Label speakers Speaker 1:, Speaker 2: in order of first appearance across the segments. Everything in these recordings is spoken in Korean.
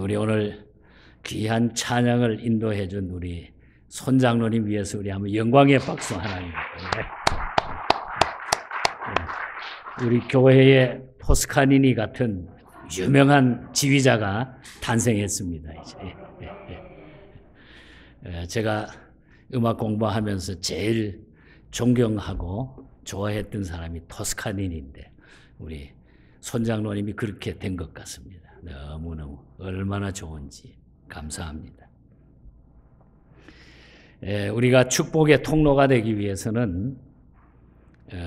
Speaker 1: 우리 오늘 귀한 찬양을 인도해 준 우리 손장로님 위해서 우리 한번 영광의 박수 하나님. 우리 교회의 토스카니니 같은 유명한 지휘자가 탄생했습니다. 제가 음악 공부하면서 제일 존경하고 좋아했던 사람이 토스카니니인데 우리 손장로님이 그렇게 된 것 같습니다. 너무너무 얼마나 좋은지 감사합니다. 우리가 축복의 통로가 되기 위해서는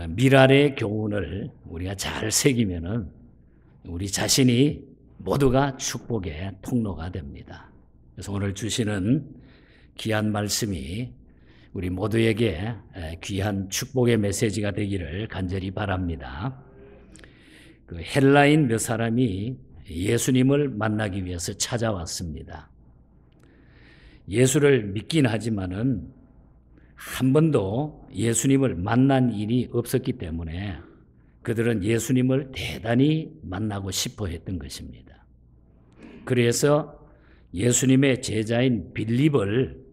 Speaker 1: 미랄의 교훈을 우리가 잘 새기면은 우리 자신이 모두가 축복의 통로가 됩니다. 그래서 오늘 주시는 귀한 말씀이 우리 모두에게 귀한 축복의 메시지가 되기를 간절히 바랍니다. 그 헬라인 몇 사람이 예수님을 만나기 위해서 찾아왔습니다. 예수를 믿긴 하지만은 한 번도 예수님을 만난 일이 없었기 때문에 그들은 예수님을 대단히 만나고 싶어 했던 것입니다. 그래서 예수님의 제자인 빌립을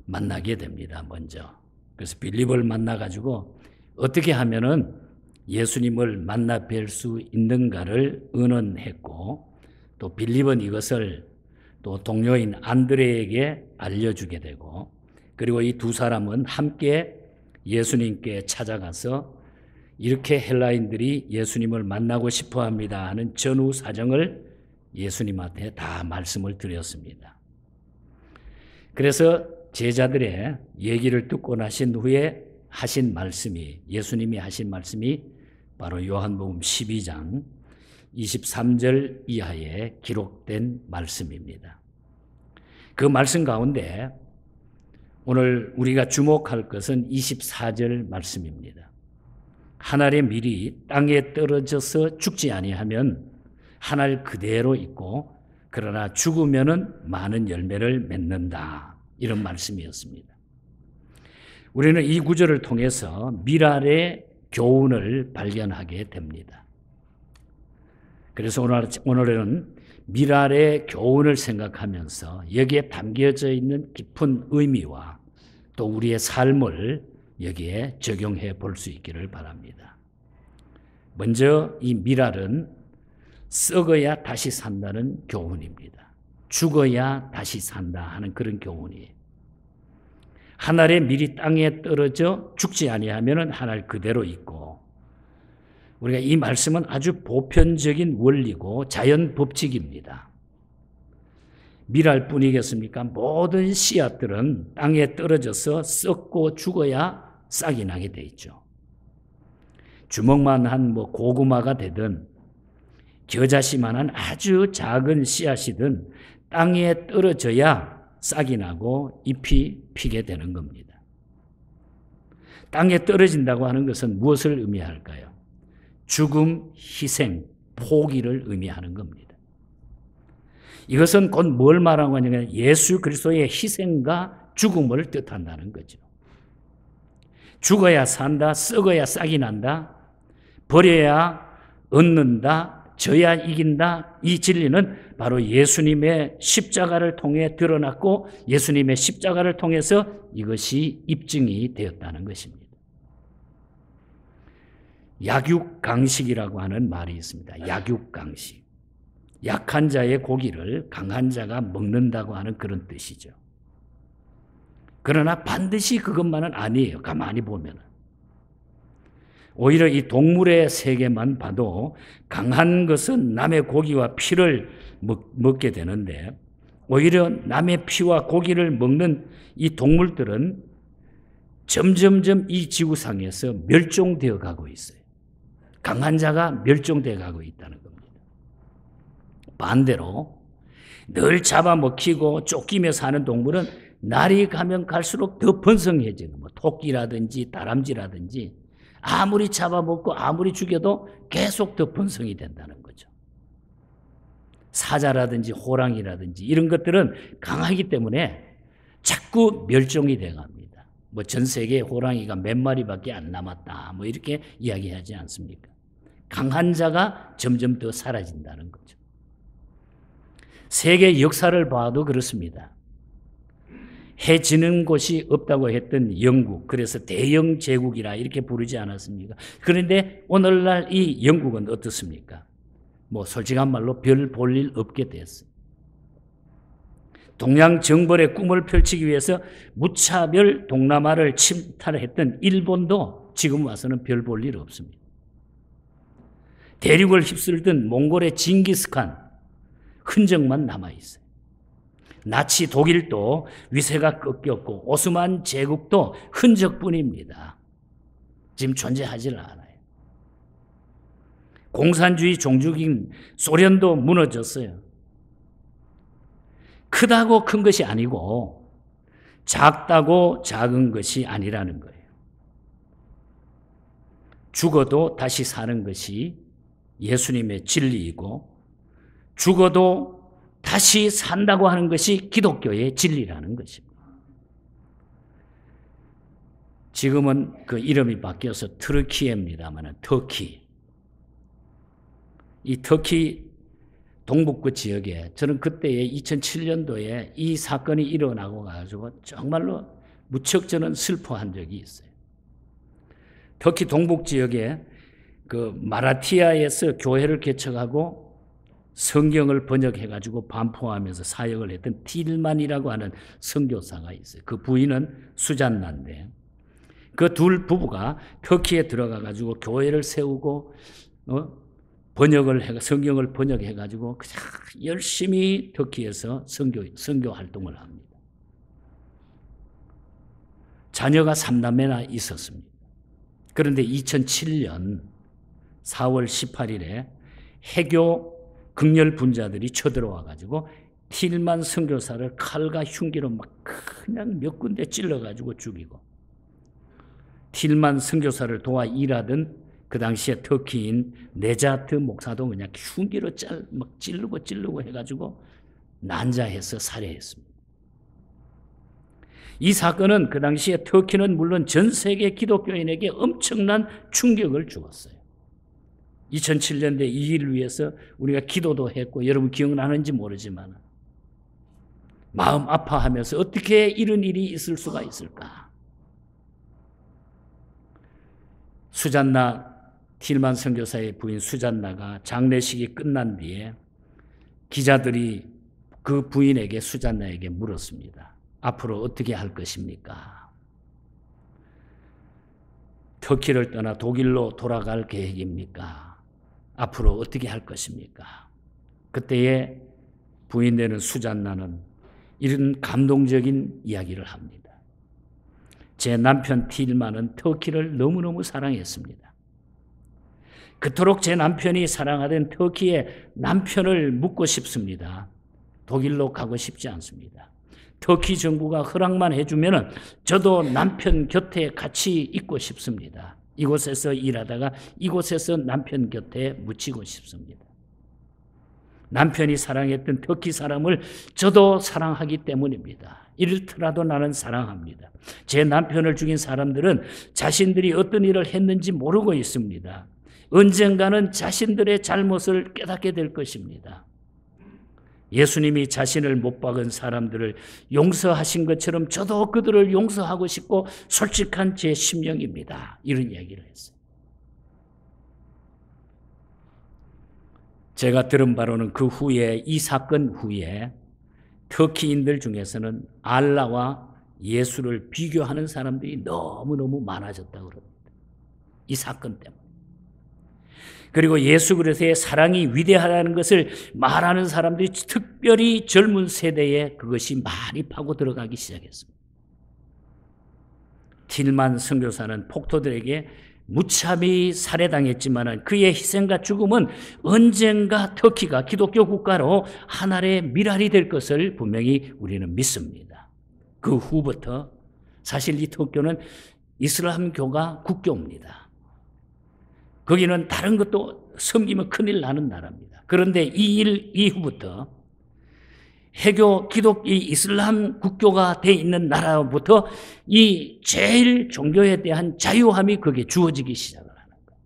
Speaker 1: 만나게 됩니다, 먼저. 그래서 빌립을 만나가지고 어떻게 하면은 예수님을 만나 뵐 수 있는가를 의논했고, 또 빌립은 이것을 또 동료인 안드레에게 알려주게 되고, 그리고 이 두 사람은 함께 예수님께 찾아가서 이렇게 헬라인들이 예수님을 만나고 싶어 합니다 하는 전후 사정을 예수님한테 다 말씀을 드렸습니다. 그래서 제자들의 얘기를 듣고 나신 후에 하신 말씀이, 예수님이 하신 말씀이 바로 요한복음 12장 23절 이하에 기록된 말씀입니다. 그 말씀 가운데 오늘 우리가 주목할 것은 24절 말씀입니다. 하늘의 밀이 땅에 떨어져서 죽지 아니하면 하늘 그대로 있고 그러나 죽으면은 많은 열매를 맺는다. 이런 말씀이었습니다. 우리는 이 구절을 통해서 미랄의 교훈을 발견하게 됩니다. 그래서 오늘은 미랄의 교훈을 생각하면서 여기에 담겨져 있는 깊은 의미와 또 우리의 삶을 여기에 적용해 볼 수 있기를 바랍니다. 먼저 이 미랄은 썩어야 다시 산다는 교훈입니다. 죽어야 다시 산다 하는 그런 교훈이에요. 하늘의 밀이 땅에 떨어져 죽지 아니하면 하늘 그대로 있고, 우리가 이 말씀은 아주 보편적인 원리고 자연 법칙입니다. 밀알뿐이겠습니까? 모든 씨앗들은 땅에 떨어져서 썩고 죽어야 싹이 나게 돼 있죠. 주먹만한 고구마가 되든 겨자씨만한 아주 작은 씨앗이든 땅에 떨어져야 싹이 나고 잎이 피게 되는 겁니다. 땅에 떨어진다고 하는 것은 무엇을 의미할까요? 죽음, 희생, 포기를 의미하는 겁니다. 이것은 곧 뭘 말하고 하냐면 예수 그리스도의 희생과 죽음을 뜻한다는 거죠. 죽어야 산다, 썩어야 싹이 난다, 버려야 얻는다, 져야 이긴다. 이 진리는 바로 예수님의 십자가를 통해 드러났고 예수님의 십자가를 통해서 이것이 입증이 되었다는 것입니다. 약육강식이라고 하는 말이 있습니다. 약육강식. 약한 자의 고기를 강한 자가 먹는다고 하는 그런 뜻이죠. 그러나 반드시 그것만은 아니에요. 가만히 보면. 오히려 이 동물의 세계만 봐도 강한 것은 남의 고기와 피를 먹게 되는데 오히려 남의 피와 고기를 먹는 이 동물들은 점점점 이 지구상에서 멸종되어 가고 있어요. 강한 자가 멸종되어 가고 있다는 겁니다. 반대로 늘 잡아먹히고 쫓기며 사는 동물은 날이 가면 갈수록 더 번성해지는 토끼라든지 다람쥐라든지 아무리 잡아먹고 아무리 죽여도 계속 더 번성이 된다는 거죠. 사자라든지 호랑이라든지 이런 것들은 강하기 때문에 자꾸 멸종이 돼갑니다. 전 세계에 호랑이가 몇 마리밖에 안 남았다. 이렇게 이야기하지 않습니까? 강한 자가 점점 더 사라진다는 거죠. 세계 역사를 봐도 그렇습니다. 해지는 곳이 없다고 했던 영국, 그래서 대영 제국이라 이렇게 부르지 않았습니까? 그런데 오늘날 이 영국은 어떻습니까? 뭐 솔직한 말로 별 볼 일 없게 됐어요. 동양 정벌의 꿈을 펼치기 위해서 무차별 동남아를 침탈했던 일본도 지금 와서는 별 볼 일 없습니다. 대륙을 휩쓸던 몽골의 징기스칸 흔적만 남아있어요. 나치 독일도 위세가 꺾였고 오스만 제국도 흔적뿐입니다. 지금 존재하지 않아요. 공산주의 종주국인 소련도 무너졌어요. 크다고 큰 것이 아니고 작다고 작은 것이 아니라는 거예요. 죽어도 다시 사는 것이 예수님의 진리이고 죽어도 다시 산다고 하는 것이 기독교의 진리라는 것입니다. 지금은 그 이름이 바뀌어서 트르키예입니다만 터키. 이 터키 동북부 지역에 저는 그때에 2007년도에 이 사건이 일어나고 가지고 정말로 무척 저는 슬퍼한 적이 있어요. 터키 동북 지역에 그 마라티아에서 교회를 개척하고 성경을 번역해가지고 반포하면서 사역을 했던 틸만이라고 하는 선교사가 있어요. 그 부인은 수잔나인데 그 둘 부부가 터키에 들어가가지고 교회를 세우고 성경을 번역해가지고 그냥 열심히 터키에서 선교 활동을 합니다. 자녀가 3남매나 있었습니다. 그런데 2007년 4월 18일에 해교 극렬 분자들이 쳐들어와가지고 틸만 선교사를 칼과 흉기로 막 그냥 몇 군데 찔러가지고 죽이고 틸만 선교사를 도와 일하던 그 당시에 터키인 네자트 목사도 그냥 흉기로 막 찌르고 해가지고 난자해서 살해했습니다. 이 사건은 그 당시에 터키는 물론 전 세계 기독교인에게 엄청난 충격을 주었어요. 2007년대 이 일을 위해서 우리가 기도도 했고 여러분 기억나는지 모르지만 마음 아파하면서 어떻게 이런 일이 있을 수가 있을까? 수잔나 틸만 선교사의 부인 수잔나가 장례식이 끝난 뒤에 기자들이 그 부인에게 수잔나에게 물었습니다. 앞으로 어떻게 할 것입니까? 터키를 떠나 독일로 돌아갈 계획입니까? 앞으로 어떻게 할 것입니까? 그때에 부인되는 수잔나는 이런 감동적인 이야기를 합니다. 제 남편 틸만은 터키를 너무너무 사랑했습니다. 그토록 제 남편이 사랑하던 터키의 남편을 묻고 싶습니다. 독일로 가고 싶지 않습니다. 터키 정부가 허락만 해주면 저도 남편 곁에 같이 있고 싶습니다. 이곳에서 일하다가 이곳에서 남편 곁에 묻히고 싶습니다. 남편이 사랑했던 터키 사람을 저도 사랑하기 때문입니다. 이렇더라도 나는 사랑합니다. 제 남편을 죽인 사람들은 자신들이 어떤 일을 했는지 모르고 있습니다. 언젠가는 자신들의 잘못을 깨닫게 될 것입니다. 예수님이 자신을 못 박은 사람들을 용서하신 것처럼 저도 그들을 용서하고 싶고 솔직한 제 심령입니다. 이런 이야기를 했어요. 제가 들은 바로는 그 후에 이 사건 후에 터키인들 중에서는 알라와 예수를 비교하는 사람들이 너무너무 많아졌다고 그럽니다. 이 사건 때문에. 그리고 예수 그리스도의 사랑이 위대하다는 것을 말하는 사람들이 특별히 젊은 세대에 그것이 많이 파고 들어가기 시작했습니다. 틸만 선교사는 폭도들에게 무참히 살해당했지만 그의 희생과 죽음은 언젠가 터키가 기독교 국가로 하나의 미랄이 될 것을 분명히 우리는 믿습니다. 그 후부터 사실 이 터키는 이슬람교가 국교입니다. 거기는 다른 것도 섬기면 큰일 나는 나라입니다. 그런데 이 일 이후부터 해교 이 이슬람 국교가 돼 있는 나라부터 이 제일 종교에 대한 자유함이 거기에 주어지기 시작을 하는 거예요.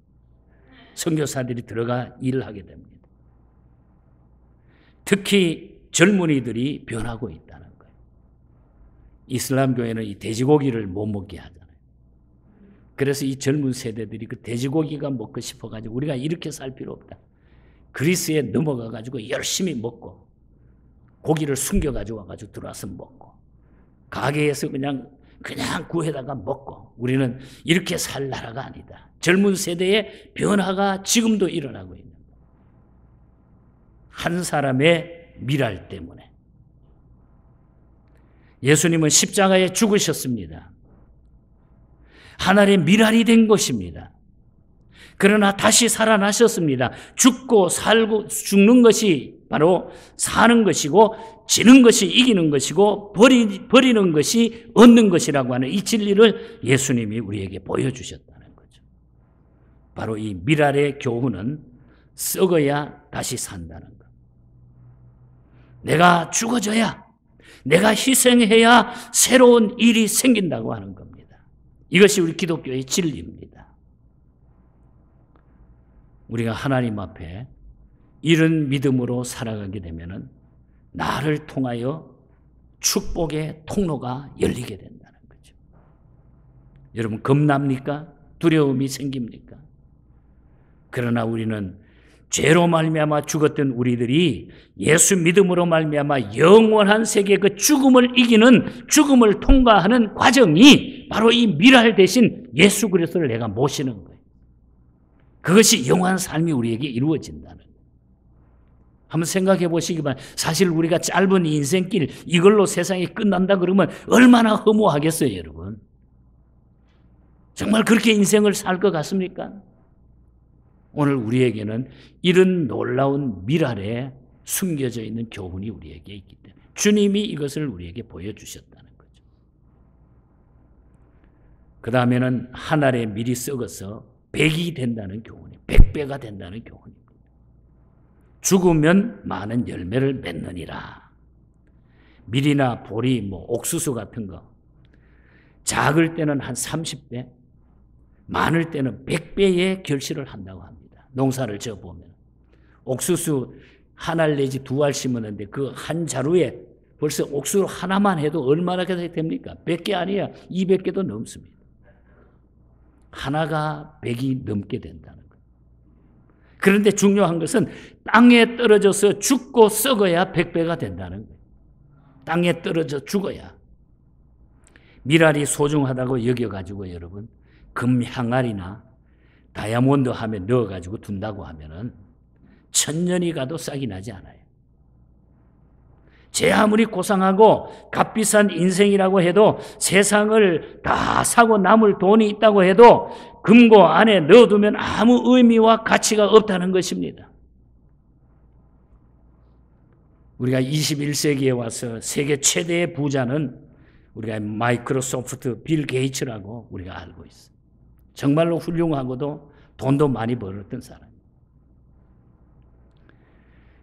Speaker 1: 선교사들이 들어가 일을 하게 됩니다. 특히 젊은이들이 변하고 있다는 거예요. 이슬람 교회는 이 돼지고기를 못 먹게 하잖아요. 그래서 이 젊은 세대들이 그 돼지고기가 먹고 싶어가지고 우리가 이렇게 살 필요 없다. 그리스에 넘어가가지고 열심히 먹고 고기를 숨겨가지고 와가지고 들어와서 먹고 가게에서 그냥 구해다가 먹고 우리는 이렇게 살 나라가 아니다. 젊은 세대의 변화가 지금도 일어나고 있는 거예요. 한 사람의 미랄 때문에. 예수님은 십자가에 죽으셨습니다. 하나님의 미랄이 된 것입니다. 그러나 다시 살아나셨습니다. 죽고 살고 죽는 것이 바로 사는 것이고 지는 것이 이기는 것이고 버리는 것이 얻는 것이라고 하는 이 진리를 예수님이 우리에게 보여주셨다는 거죠. 바로 이 미랄의 교훈은 썩어야 다시 산다는 것. 내가 죽어져야, 내가 희생해야 새로운 일이 생긴다고 하는 겁니다. 이것이 우리 기독교의 진리입니다. 우리가 하나님 앞에 이런 믿음으로 살아가게 되면은 나를 통하여 축복의 통로가 열리게 된다는 거죠. 여러분 겁납니까? 두려움이 생깁니까? 그러나 우리는 죄로 말미암아 죽었던 우리들이 예수 믿음으로 말미암아 영원한 세계 그 죽음을 이기는 죽음을 통과하는 과정이 바로 이 미랄 대신 예수 그리스도를 내가 모시는 거예요. 그것이 영원한 삶이 우리에게 이루어진다는 거예요. 한번 생각해 보시기 바랍니다. 사실 우리가 짧은 인생길 이걸로 세상이 끝난다 그러면 얼마나 허무하겠어요, 여러분. 정말 그렇게 인생을 살 것 같습니까? 오늘 우리에게는 이런 놀라운 미랄에 숨겨져 있는 교훈이 우리에게 있기 때문에 주님이 이것을 우리에게 보여주셨다는 거죠. 그 다음에는 한 알의 밀이 썩어서 100이 된다는 교훈이에요. 100배가 된다는 교훈입니다. 죽으면 많은 열매를 맺느니라. 밀이나 보리, 옥수수 같은 거 작을 때는 한 30배, 많을 때는 100배의 결실을 한다고 합니다. 농사를 지어보면 옥수수 한 알 내지 두 알 심었는데 그 한 자루에 벌써 옥수수 하나만 해도 얼마나 됩니까? 100개 아니야 200개도 넘습니다. 하나가 100이 넘게 된다는 거예요. 그런데 중요한 것은 땅에 떨어져서 죽고 썩어야 100배가 된다는 거예요. 땅에 떨어져 죽어야. 미랄이 소중하다고 여겨가지고 여러분 금 향알이나 다이아몬드 함에 넣어가지고 둔다고 하면은 1000년이 가도 싹이 나지 않아요. 제 아무리 고상하고 값비싼 인생이라고 해도 세상을 다 사고 남을 돈이 있다고 해도 금고 안에 넣어두면 아무 의미와 가치가 없다는 것입니다. 우리가 21세기에 와서 세계 최대의 부자는 우리가 마이크로소프트 빌 게이츠라고 우리가 알고 있어요. 정말로 훌륭하고도 돈도 많이 벌었던 사람.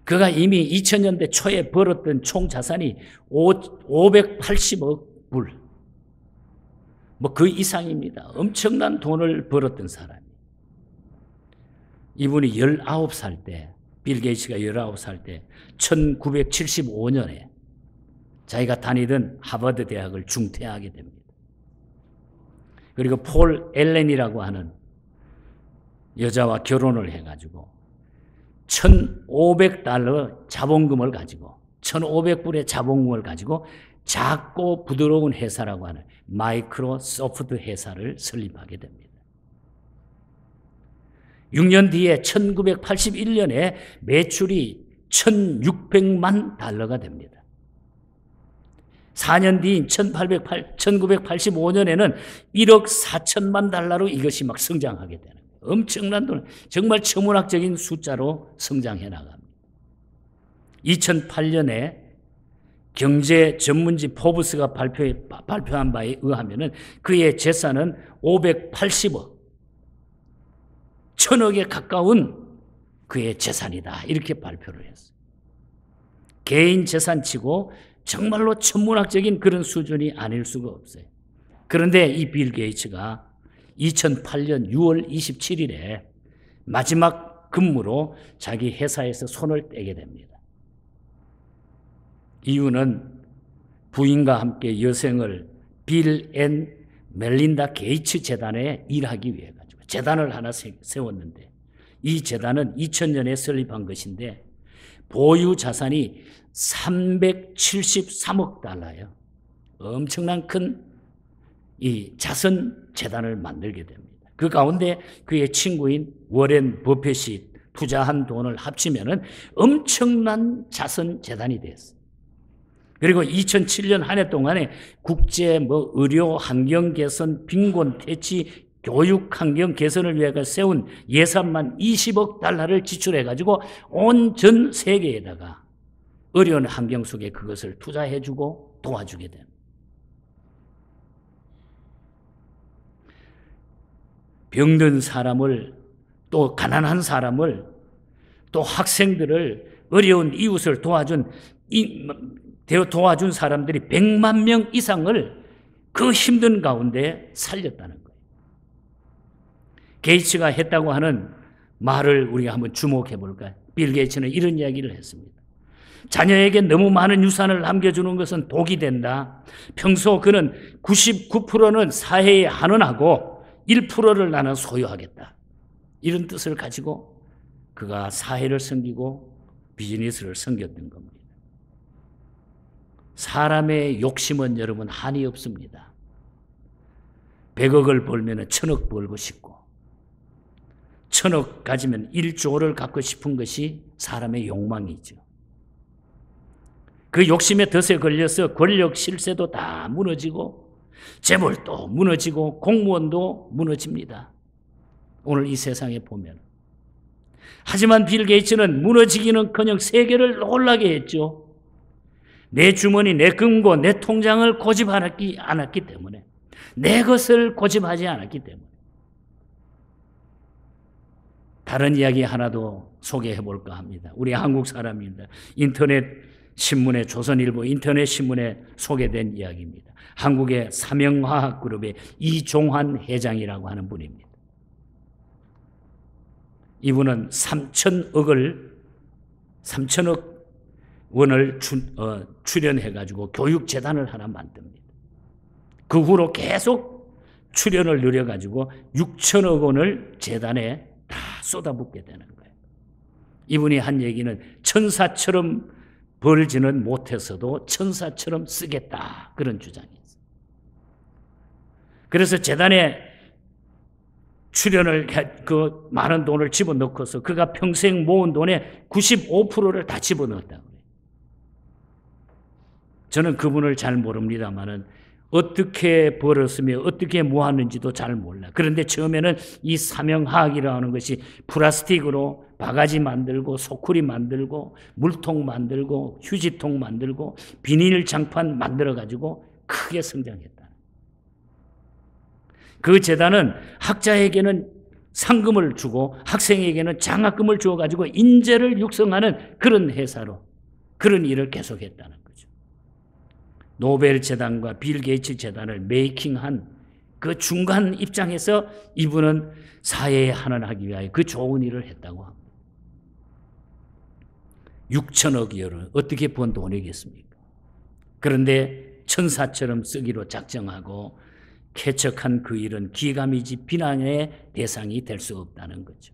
Speaker 1: 그가 이미 2000년대 초에 벌었던 총 자산이 580억 불. 그 이상입니다. 엄청난 돈을 벌었던 사람이. 이분이 19살 때, 빌 게이츠가 19살 때 1975년에 자기가 다니던 하버드 대학을 중퇴하게 됩니다. 그리고 폴 앨런이라고 하는 여자와 결혼을 해가지고 1,500달러 자본금을 가지고 1,500불의 자본금을 가지고 작고 부드러운 회사라고 하는 마이크로소프트 회사를 설립하게 됩니다. 6년 뒤에 1981년에 매출이 1,600만 달러가 됩니다. 4년 뒤인 1985년에는 1억 4천만 달러로 이것이 막 성장하게 되는 거예요. 엄청난 돈, 정말 천문학적인 숫자로 성장해 나갑니다. 2008년에 경제 전문지 포브스가 발표한 바에 의하면 그의 재산은 580억, 1000억에 가까운 그의 재산이다. 이렇게 발표를 했어요. 개인 재산치고 정말로 천문학적인 그런 수준이 아닐 수가 없어요. 그런데 이 빌 게이츠가 2008년 6월 27일에 마지막 근무로 자기 회사에서 손을 떼게 됩니다. 이유는 부인과 함께 여생을 빌 앤 멜린다 게이츠 재단에 일하기 위해 가지고 재단을 하나 세웠는데, 이 재단은 2000년에 설립한 것인데 보유 자산이 373억 달러예요. 엄청난 큰 이 자선 재단을 만들게 됩니다. 그 가운데 그의 친구인 워렌 버핏이 투자한 돈을 합치면은 엄청난 자선 재단이 됐어요. 그리고 2007년 한 해 동안에 국제 의료 환경 개선, 빈곤 퇴치, 교육 환경 개선을 위해 세운 예산만 20억 달러를 지출해 가지고 온 전 세계에다가 어려운 환경 속에 그것을 투자해 주고 도와주게 됩니다. 병든 사람을, 또 가난한 사람을, 또 학생들을, 어려운 이웃을 도와준 사람들이 100만 명 이상을 그 힘든 가운데 살렸다는 거예요. 게이츠가 했다고 하는 말을 우리가 한번 주목해 볼까요? 빌 게이츠는 이런 이야기를 했습니다. 자녀에게 너무 많은 유산을 남겨주는 것은 독이 된다. 평소 그는 99%는 사회에 환원하고 1%를 나는 소유하겠다. 이런 뜻을 가지고 그가 사회를 섬기고 비즈니스를 섬겼던 겁니다. 사람의 욕심은 여러분 한이 없습니다. 100억을 벌면 1000억 벌고 싶고 1000억 가지면 1조를 갖고 싶은 것이 사람의 욕망이죠. 그 욕심의 덫에 걸려서 권력 실세도 다 무너지고 재벌도 무너지고 공무원도 무너집니다. 오늘 이 세상에 보면. 하지만 빌 게이츠는 무너지기는커녕 세계를 놀라게 했죠. 내 주머니, 내 금고, 내 통장을 고집하지 않았기 때문에, 내 것을 고집하지 않았기 때문에. 다른 이야기 하나도 소개해 볼까 합니다. 우리 한국 사람입니다. 인터넷 신문에, 조선일보 인터넷 신문에 소개된 이야기입니다. 한국의 사명화학그룹의 이종환 회장이라고 하는 분입니다. 이분은 3천억 원을 출연해가지고 교육재단을 하나 만듭니다. 그 후로 계속 출연을 늘려가지고 6천억 원을 재단에 다 쏟아붓게 되는 거예요. 이분이 한 얘기는 천사처럼 벌지는 못해서도 천사처럼 쓰겠다, 그런 주장이 있어요. 그래서 재단에 출연을 그 많은 돈을 집어넣고서 그가 평생 모은 돈의 95%를 다 집어넣었다고 해요. 저는 그분을 잘 모릅니다만은 어떻게 벌었으며 어떻게 모았는지도 잘 몰라. 그런데 처음에는 이 사명화학이라는 것이 플라스틱으로 바가지 만들고 소쿠리 만들고 물통 만들고 휴지통 만들고 비닐 장판 만들어가지고 크게 성장했다. 그 재단은 학자에게는 상금을 주고 학생에게는 장학금을 주어가지고 인재를 육성하는 그런 회사로 그런 일을 계속했다는 거죠. 노벨 재단과 빌 게이츠 재단을 메이킹한 그 중간 입장에서 이분은 사회에 환원하기 위하여 그 좋은 일을 했다고 합니다. 6천억 이어를 어떻게 번 돈이겠습니까? 그런데 천사처럼 쓰기로 작정하고 개척한 그 일은 기가미지 비난의 대상이 될 수 없다는 거죠.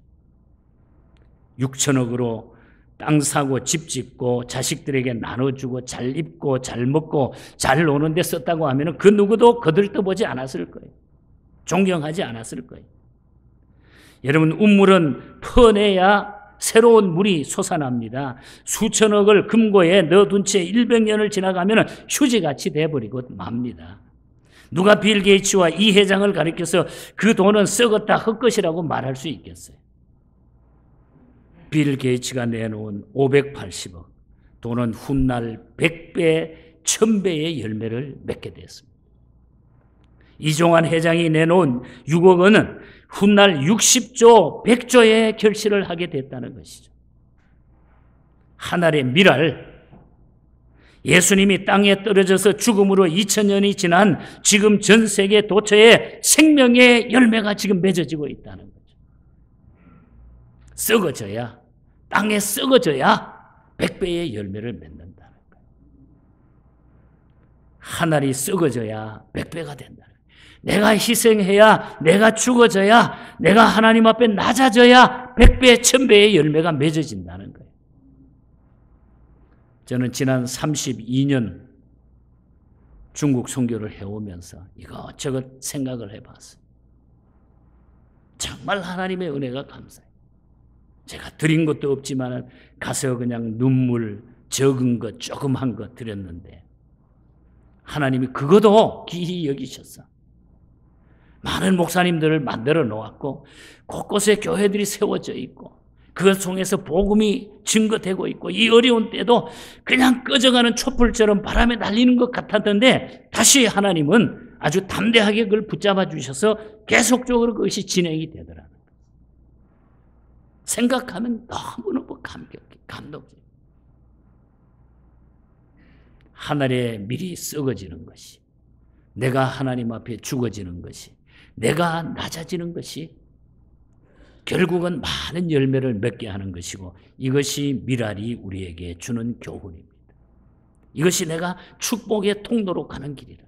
Speaker 1: 6천억으로 땅 사고 집 짓고 자식들에게 나눠주고 잘 입고 잘 먹고 잘 노는 데 썼다고 하면 그 누구도 거들떠보지 않았을 거예요. 존경하지 않았을 거예요. 여러분, 우물은 퍼내야 새로운 물이 솟아납니다. 수천억을 금고에 넣어둔 채 100년을 지나가면 휴지같이 돼버리고 맙니다. 누가 빌 게이츠와 이 회장을 가리켜서 그 돈은 썩었다 헛것이라고 말할 수 있겠어요? 빌 게이츠가 내놓은 580억, 돈은 훗날 100배, 1000배의 열매를 맺게 됐습니다. 이종환 회장이 내놓은 6억 원은 훗날 60조, 100조의 결실을 하게 됐다는 것이죠. 하늘의 미랄, 예수님이 땅에 떨어져서 죽음으로 2000년이 지난 지금 전 세계 도처에 생명의 열매가 지금 맺어지고 있다는 거죠. 썩어져야, 땅에 썩어져야 100배의 열매를 맺는다는 거예요. 하늘이 썩어져야 100배가 된다. 내가 희생해야, 내가 죽어져야, 내가 하나님 앞에 낮아져야 100배, 1000배의 열매가 맺어진다는 거예요. 저는 지난 32년 중국 선교를 해오면서 이것저것 생각을 해봤어요. 정말 하나님의 은혜가 감사해요. 제가 드린 것도 없지만 가서 그냥 눈물 적은 것, 조그만 것 드렸는데 하나님이 그것도 귀히 여기셨어. 많은 목사님들을 만들어 놓았고 곳곳에 교회들이 세워져 있고 그것 통해서 복음이 증거되고 있고 이 어려운 때도 그냥 꺼져가는 촛불처럼 바람에 날리는 것 같았는데 다시 하나님은 아주 담대하게 그걸 붙잡아 주셔서 계속적으로 그것이 진행이 되더라고요. 생각하면 너무너무 감동적이에요. 하늘에 미리 썩어지는 것이, 내가 하나님 앞에 죽어지는 것이, 내가 낮아지는 것이 결국은 많은 열매를 맺게 하는 것이고 이것이 미랄이 우리에게 주는 교훈입니다. 이것이 내가 축복의 통로로 가는 길이라.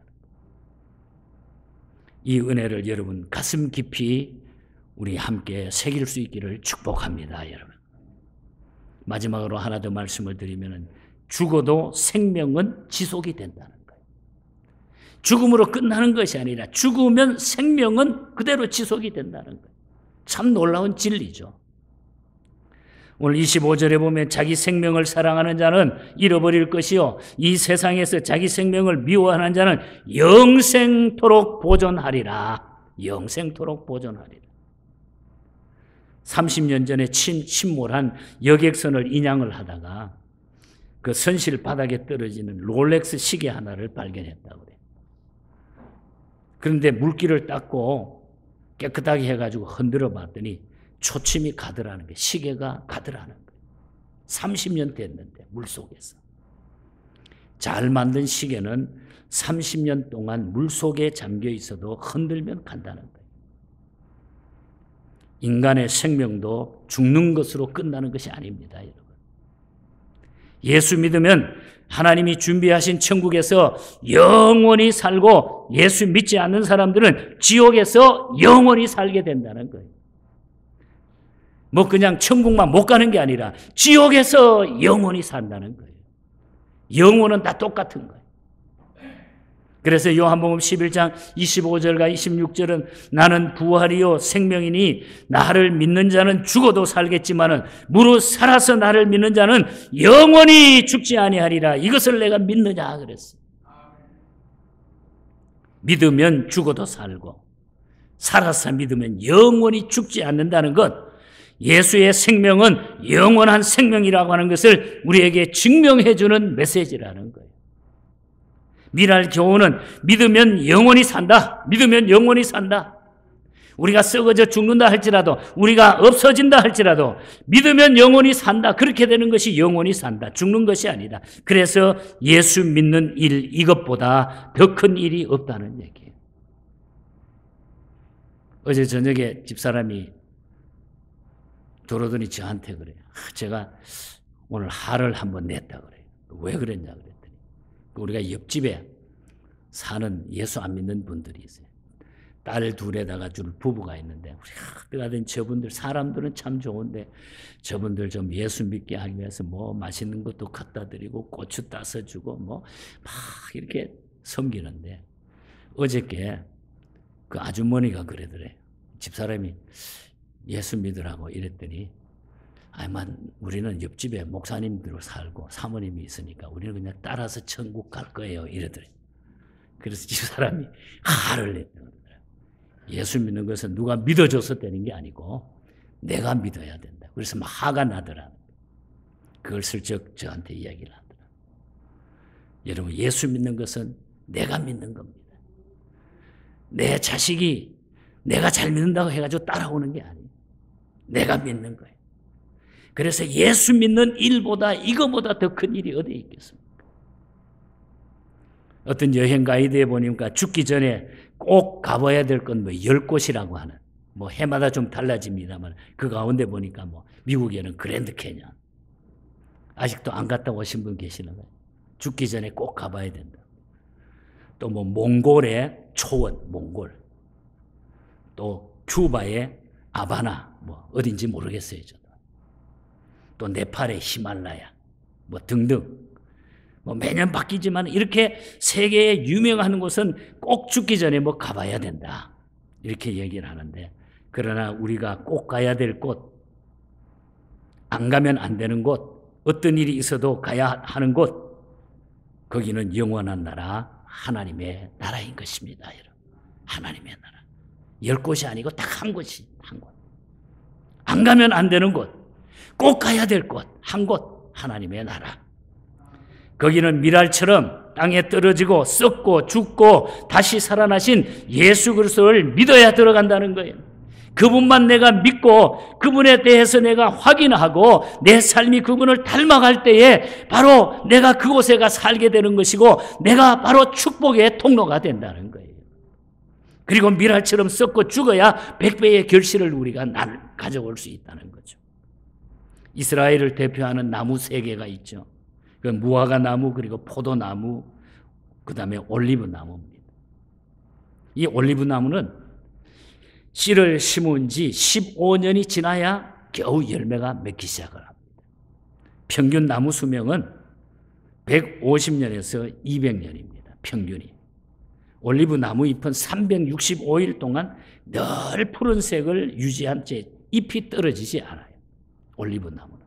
Speaker 1: 이 은혜를 여러분 가슴 깊이 우리 함께 새길 수 있기를 축복합니다, 여러분. 마지막으로 하나 더 말씀을 드리면 죽어도 생명은 지속이 된다는 거예요. 죽음으로 끝나는 것이 아니라 죽으면 생명은 그대로 지속이 된다는 거예요. 참 놀라운 진리죠. 오늘 25절에 보면 자기 생명을 사랑하는 자는 잃어버릴 것이요 이 세상에서 자기 생명을 미워하는 자는 영생토록 보존하리라. 영생토록 보존하리라. 30년 전에 침몰한 여객선을 인양을 하다가 그 선실 바닥에 떨어지는 롤렉스 시계 하나를 발견했다고 그래요. 그런데 물기를 닦고 깨끗하게 해가지고 흔들어 봤더니 초침이 가더라는 거예요. 시계가 가더라는 거예요. 30년 됐는데 물속에서. 잘 만든 시계는 30년 동안 물속에 잠겨 있어도 흔들면 간다는 거예요. 인간의 생명도 죽는 것으로 끝나는 것이 아닙니다, 여러분. 예수 믿으면 하나님이 준비하신 천국에서 영원히 살고 예수 믿지 않는 사람들은 지옥에서 영원히 살게 된다는 거예요. 뭐 그냥 천국만 못 가는 게 아니라 지옥에서 영원히 산다는 거예요. 영혼은 다 똑같은 거예요. 그래서 요한복음 11장 25절과 26절은 나는 부활이요 생명이니 나를 믿는 자는 죽어도 살겠지만은 무릇 살아서 나를 믿는 자는 영원히 죽지 아니하리라. 이것을 내가 믿느냐 그랬어요. 믿으면 죽어도 살고 살아서 믿으면 영원히 죽지 않는다는 것, 예수의 생명은 영원한 생명이라고 하는 것을 우리에게 증명해 주는 메시지라는 거예요. 미랄 교훈은 믿으면 영원히 산다. 믿으면 영원히 산다. 우리가 썩어져 죽는다 할지라도 우리가 없어진다 할지라도 믿으면 영원히 산다. 그렇게 되는 것이 영원히 산다. 죽는 것이 아니다. 그래서 예수 믿는 일 이것보다 더 큰 일이 없다는 얘기예요. 어제 저녁에 집사람이 들어오더니 저한테 그래요. 제가 오늘 화를 한번 냈다 그래요. 왜 그랬냐 그래요. 우리가 옆집에 사는 예수 안 믿는 분들이 있어요. 딸 둘에다가 줄 부부가 있는데 우리가 하던 저분들 사람들은 참 좋은데 저분들 좀 예수 믿게 하기 위해서 뭐 맛있는 것도 갖다 드리고 고추 따서 주고 뭐 막 이렇게 섬기는데 어저께 그 아주머니가 그러더래. 집사람이 예수 믿으라고 이랬더니 아만 우리는 옆집에 목사님들로 살고 사모님이 있으니까 우리는 그냥 따라서 천국 갈 거예요 이러더래. 그래서 집사람이 화를 냈다고. 예수 믿는 것은 누가 믿어줘서 되는 게 아니고 내가 믿어야 된다. 그래서 막 화가 나더라. 그걸 슬쩍 저한테 이야기를 하더라. 여러분 예수 믿는 것은 내가 믿는 겁니다. 내 자식이 내가 잘 믿는다고 해가지고 따라오는 게 아니에요. 내가 믿는 거예요. 그래서 예수 믿는 일보다 이거보다 더 큰 일이 어디에 있겠습니까? 어떤 여행 가이드에 보니까 죽기 전에 꼭 가봐야 될 건 뭐 10곳이라고 하는, 뭐 해마다 좀 달라집니다만 그 가운데 보니까 뭐 미국에는 그랜드 캐년. 아직도 안 갔다 오신 분 계시는 거예요. 죽기 전에 꼭 가봐야 된다. 또 뭐 몽골의 초원, 몽골, 또 큐바의 아바나, 뭐 어딘지 모르겠어요. 저도. 또 네팔의 히말라야, 뭐 등등. 뭐 매년 바뀌지만 이렇게 세계에 유명한 곳은 꼭 죽기 전에 뭐 가봐야 된다. 이렇게 얘기를 하는데, 그러나 우리가 꼭 가야 될 곳, 안 가면 안 되는 곳, 어떤 일이 있어도 가야 하는 곳, 거기는 영원한 나라, 하나님의 나라인 것입니다. 여러분. 하나님의 나라. 10곳이 아니고 딱 한 곳이, 한 곳. 안 가면 안 되는 곳, 꼭 가야 될 곳, 한 곳, 하나님의 나라. 거기는 미랄처럼 땅에 떨어지고 썩고 죽고 다시 살아나신 예수 그리스도를 믿어야 들어간다는 거예요. 그분만 내가 믿고 그분에 대해서 내가 확인하고 내 삶이 그분을 닮아갈 때에 바로 내가 그곳에 가 살게 되는 것이고 내가 바로 축복의 통로가 된다는 거예요. 그리고 미랄처럼 썩고 죽어야 100배의 결실을 우리가 가져올 수 있다는 거죠. 이스라엘을 대표하는 나무 3개가 있죠. 그 무화과 나무, 그리고 포도나무, 그 다음에 올리브 나무입니다. 이 올리브 나무는 씨를 심은 지 15년이 지나야 겨우 열매가 맺기 시작을 합니다. 평균 나무 수명은 150년에서 200년입니다. 평균이. 올리브 나무 잎은 365일 동안 늘 푸른색을 유지한 채 잎이 떨어지지 않아요. 올리브 나무는.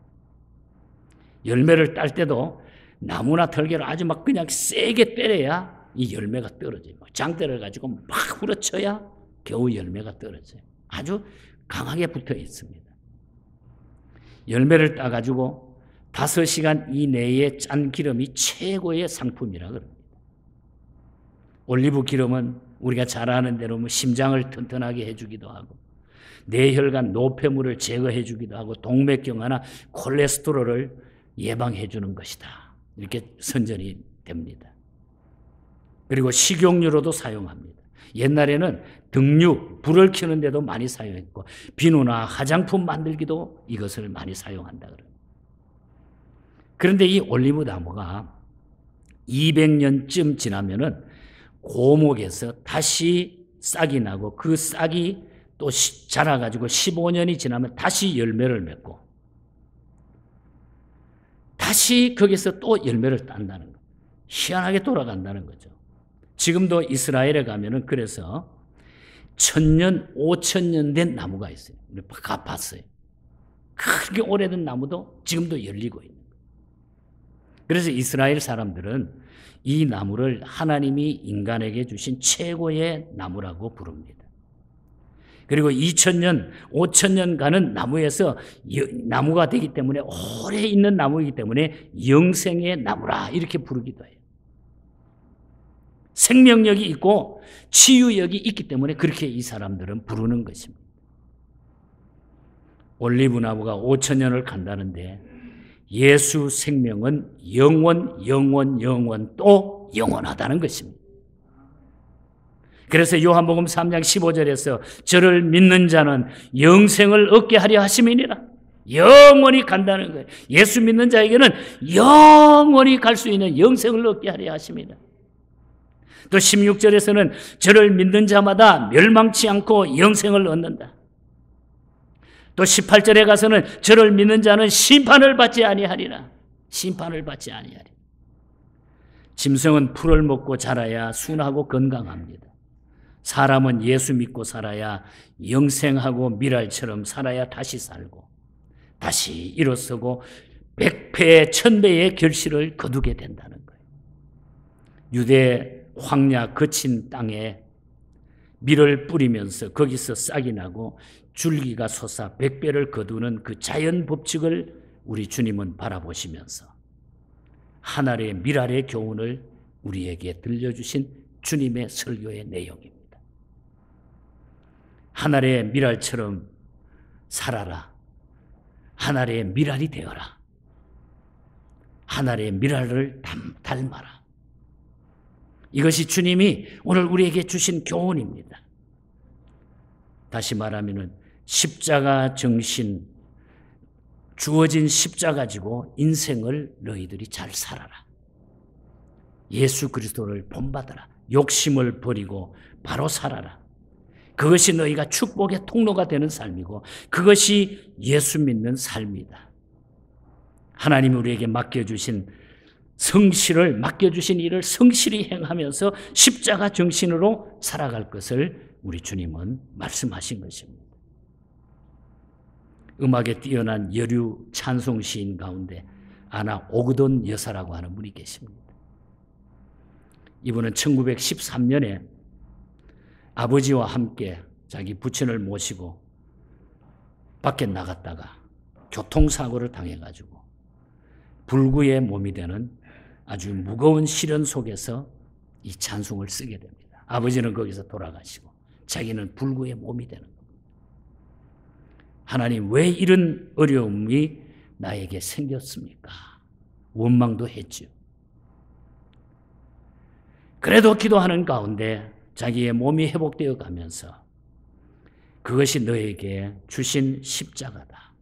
Speaker 1: 열매를 딸 때도 나무나 털개를 아주 막 그냥 세게 때려야 이 열매가 떨어져요. 장대를 가지고 막 후려쳐야 겨우 열매가 떨어져요. 아주 강하게 붙어 있습니다. 열매를 따가지고 5시간 이내에 짠 기름이 최고의 상품이라 그럽니다. 올리브 기름은 우리가 잘 아는 대로 뭐 심장을 튼튼하게 해주기도 하고 뇌혈관 노폐물을 제거해 주기도 하고 동맥경화나 콜레스테롤을 예방해 주는 것이다. 이렇게 선전이 됩니다. 그리고 식용유로도 사용합니다. 옛날에는 등유, 불을 켜는 데도 많이 사용했고 비누나 화장품 만들기도 이것을 많이 사용한다 그래요. 그런데 이 올리브 나무가 200년쯤 지나면은 고목에서 다시 싹이 나고 그 싹이 또 자라가지고 15년이 지나면 다시 열매를 맺고 다시 거기서 또 열매를 딴다는 거예요. 희한하게 돌아간다는 거죠. 지금도 이스라엘에 가면은 그래서 1000년, 5000년 된 나무가 있어요. 가봤어요. 그렇게 오래된 나무도 지금도 열리고 있는 거예요. 그래서 이스라엘 사람들은 이 나무를 하나님이 인간에게 주신 최고의 나무라고 부릅니다. 그리고 2000년, 5000년 가는 나무에서 나무가 되기 때문에 오래 있는 나무이기 때문에 영생의 나무라 이렇게 부르기도 해요. 생명력이 있고 치유력이 있기 때문에 그렇게 이 사람들은 부르는 것입니다. 올리브 나무가 5000년을 간다는데 예수 생명은 영원 또 영원하다는 것입니다. 그래서 요한복음 3장 15절에서 저를 믿는 자는 영생을 얻게 하려 하심이니라. 영원히 간다는 거예요. 예수 믿는 자에게는 영원히 갈 수 있는 영생을 얻게 하려 하심이다. 또 16절에서는 저를 믿는 자마다 멸망치 않고 영생을 얻는다. 또 18절에 가서는 저를 믿는 자는 심판을 받지 아니하리라. 심판을 받지 아니하리라. 짐승은 풀을 먹고 자라야 순하고 건강합니다. 사람은 예수 믿고 살아야 영생하고 미랄처럼 살아야 다시 살고 다시 일어서고 100배, 1000배의 결실을 거두게 된다는 거예요. 유대 황야 거친 땅에 밀을 뿌리면서 거기서 싹이 나고 줄기가 솟아 100배를 거두는 그 자연 법칙을 우리 주님은 바라보시면서 하늘의 미랄의 교훈을 우리에게 들려주신 주님의 설교의 내용입니다. 하늘의 미랄처럼 살아라. 하늘의 미랄이 되어라. 하늘의 미랄을 닮아라. 이것이 주님이 오늘 우리에게 주신 교훈입니다. 다시 말하면 십자가 정신, 주어진 십자가 가지고 인생을 너희들이 잘 살아라. 예수 그리스도를 본받아라. 욕심을 버리고 바로 살아라. 그것이 너희가 축복의 통로가 되는 삶이고 그것이 예수 믿는 삶이다. 하나님이 우리에게 맡겨주신 일을 성실히 행하면서 십자가 정신으로 살아갈 것을 우리 주님은 말씀하신 것입니다. 음악에 뛰어난 여류 찬송 시인 가운데 아나 오그돈 여사라고 하는 분이 계십니다. 이분은 1913년에 아버지와 함께 자기 부친을 모시고 밖에 나갔다가 교통사고를 당해가지고 불구의 몸이 되는 아주 무거운 시련 속에서 이 찬송을 쓰게 됩니다. 아버지는 거기서 돌아가시고 자기는 불구의 몸이 되는 겁니다. 하나님, 왜 이런 어려움이 나에게 생겼습니까? 원망도 했죠. 그래도 기도하는 가운데 자기의 몸이 회복되어 가면서 그것이 너에게 주신 십자가다.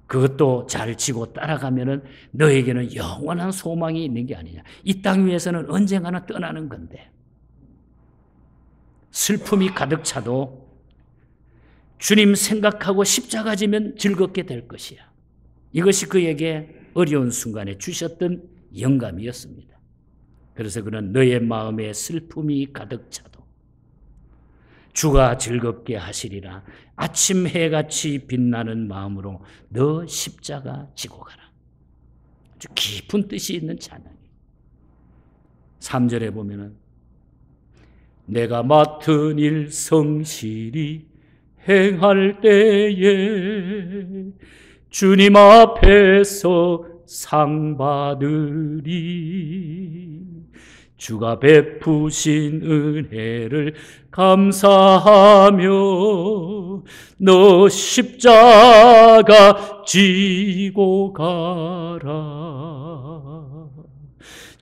Speaker 1: 그것도 잘 지고 따라가면은 너에게는 영원한 소망이 있는 게 아니냐. 이 땅 위에서는 언젠가는 떠나는 건데 슬픔이 가득 차도 주님 생각하고 십자가 지면 즐겁게 될 것이야. 이것이 그에게 어려운 순간에 주셨던 영감이었습니다. 그래서 그는 너의 마음에 슬픔이 가득 차도 주가 즐겁게 하시리라. 아침 해같이 빛나는 마음으로 너 십자가 지고 가라. 아주 깊은 뜻이 있는 찬양이에요. 3절에 보면은 내가 맡은 일 성실히 행할 때에 주님 앞에서 상 받으리. 주가 베푸신 은혜를 감사하며 너 십자가 지고 가라.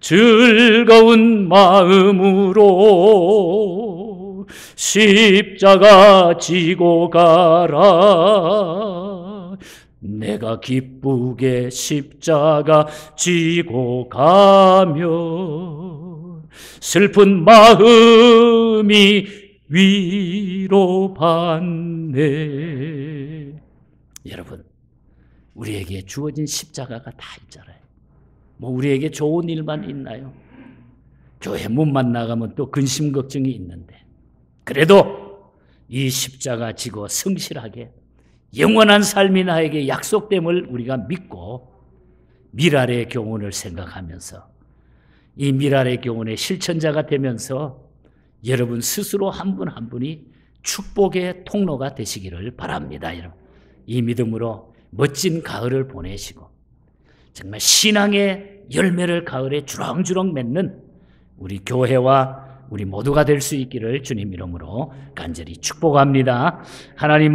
Speaker 1: 즐거운 마음으로 십자가 지고 가라. 내가 기쁘게 십자가 지고 가며 슬픈 마음이 위로받네. 여러분, 우리에게 주어진 십자가가 다 있잖아요. 뭐 우리에게 좋은 일만 있나요? 교회 문만 나가면 또 근심 걱정이 있는데 그래도 이 십자가 지고 성실하게 영원한 삶이 나에게 약속됨을 우리가 믿고 미랄의 교훈을 생각하면서 이 미랄의 교훈의 실천자가 되면서 여러분 스스로 한 분 한 분이 축복의 통로가 되시기를 바랍니다. 여러분, 이 믿음으로 멋진 가을을 보내시고 정말 신앙의 열매를 가을에 주렁주렁 맺는 우리 교회와 우리 모두가 될 수 있기를 주님 이름으로 간절히 축복합니다. 하나님